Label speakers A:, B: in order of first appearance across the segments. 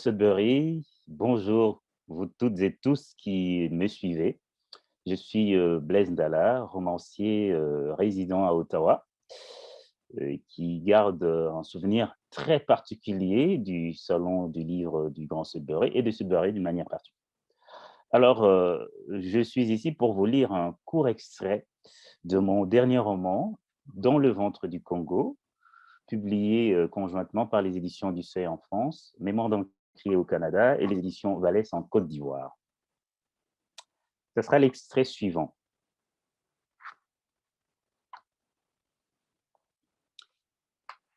A: Sudbury, bonjour vous toutes et tous qui me suivez. Je suis Blaise Ndala, romancier résident à Ottawa, qui garde un souvenir très particulier du Salon du livre du Grand Sudbury et de Sudbury d'une manière particulière. Alors, je suis ici pour vous lire un court extrait de mon dernier roman, Dans le ventre du Congo, publié conjointement par les éditions du Seuil en France, Mémoire d'Encrier au Canada et les éditions Vallès en Côte d'Ivoire. Ce sera l'extrait suivant.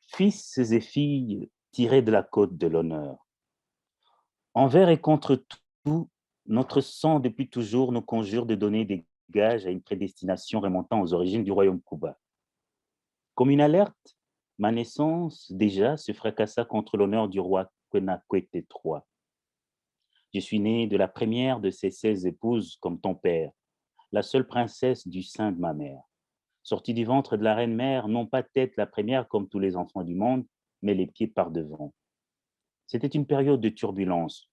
A: Fils et filles tirés de la côte de l'honneur, envers et contre tout, notre sang depuis toujours nous conjure de donner des gages à une prédestination remontant aux origines du royaume Kuba. Comme une alerte, ma naissance déjà se fracassa contre l'honneur du roi Kwenakwete III. Je suis né de la première de ses 16 épouses comme ton père, la seule princesse du sein de ma mère. Sortie du ventre de la reine-mère, non pas tête la première comme tous les enfants du monde, mais les pieds par devant. C'était une période de turbulence.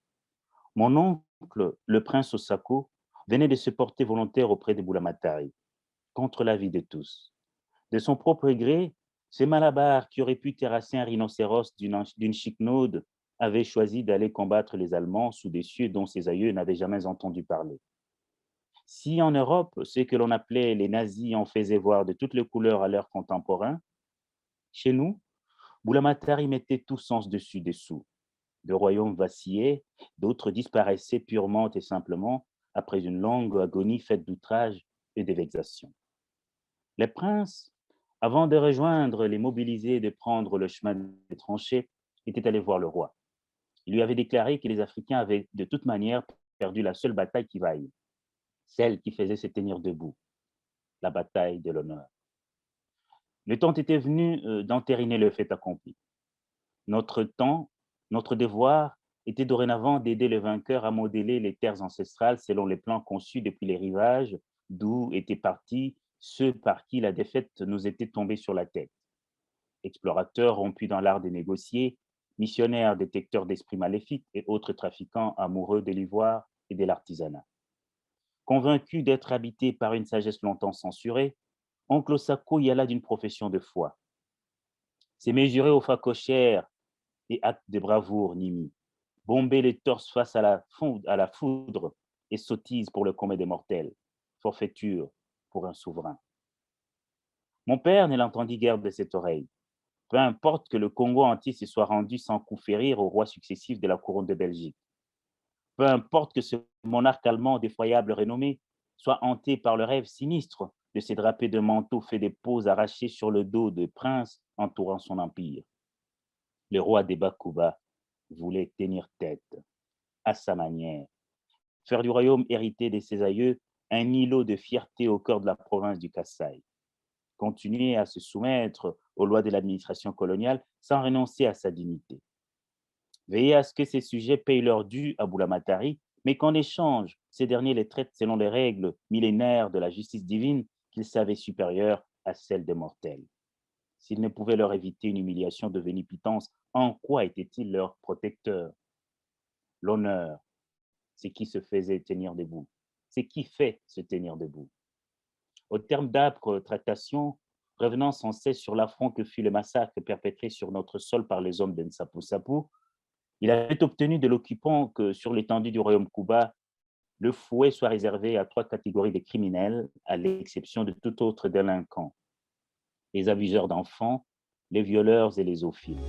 A: Mon oncle, le prince Osako, venait de se porter volontaire auprès de Bulamatari, contre l'avis de tous. De son propre gré, ce Malabar qui aurait pu terrasser un rhinocéros d'une chiquenaude avait choisi d'aller combattre les Allemands sous des cieux dont ses aïeux n'avaient jamais entendu parler. Si en Europe, ceux que l'on appelait les nazis en faisaient voir de toutes les couleurs à leurs contemporains, chez nous, Bulamatari mettait tout sens dessus-dessous. De royaumes vacillaient, d'autres disparaissaient purement et simplement après une longue agonie faite d'outrages et de vexations. Les princes, avant de rejoindre les mobilisés et de prendre le chemin des tranchées, étaient allés voir le roi. Il lui avait déclaré que les Africains avaient de toute manière perdu la seule bataille qui vaille, celle qui faisait se tenir debout, la bataille de l'honneur. Le temps était venu d'entériner le fait accompli. Notre temps, notre devoir était dorénavant d'aider le vainqueur à modeler les terres ancestrales selon les plans conçus depuis les rivages d'où étaient partis ceux par qui la défaite nous était tombée sur la tête. Explorateurs rompus dans l'art de négocier, missionnaires détecteurs d'esprits maléfiques et autres trafiquants amoureux de l'ivoire et de l'artisanat. Convaincu d'être habité par une sagesse longtemps censurée, oncle Osako y alla d'une profession de foi. C'est mesuré au facochère et acte de bravoure nimi, bomber les torses face à la foudre et sottise pour le commet des mortels, forfaiture pour un souverain. Mon père ne l'entendit guère de cette oreille. Peu importe que le Congo entier se soit rendu sans coup férir aux rois successifs de la couronne de Belgique. Peu importe que ce monarque allemand d'effroyable renommée soit hanté par le rêve sinistre de se draper de manteaux faits des peaux arrachées sur le dos de princes entourant son empire. Le roi des Bakuba voulait tenir tête, à sa manière, faire du royaume hérité de ses aïeux un îlot de fierté au cœur de la province du Kasaï, continuer à se soumettre aux lois de l'administration coloniale sans renoncer à sa dignité, veiller à ce que ses sujets payent leur dû à Bulamatari, mais qu'en échange, ces derniers les traitent selon les règles millénaires de la justice divine qu'ils savaient supérieures à celles des mortels. S'il ne pouvait leur éviter une humiliation devenue pitance, en quoi était-il leur protecteur? L'honneur, c'est qui se faisait tenir debout. C'est qui fait se tenir debout. Au terme d'âpres tractations, revenant sans cesse sur l'affront que fut le massacre perpétré sur notre sol par les hommes d'Nsapu-Sapu, il avait obtenu de l'occupant que sur l'étendue du royaume Kuba, le fouet soit réservé à 3 catégories de criminels, à l'exception de tout autre délinquant: les abuseurs d'enfants, les violeurs et les zoophiles.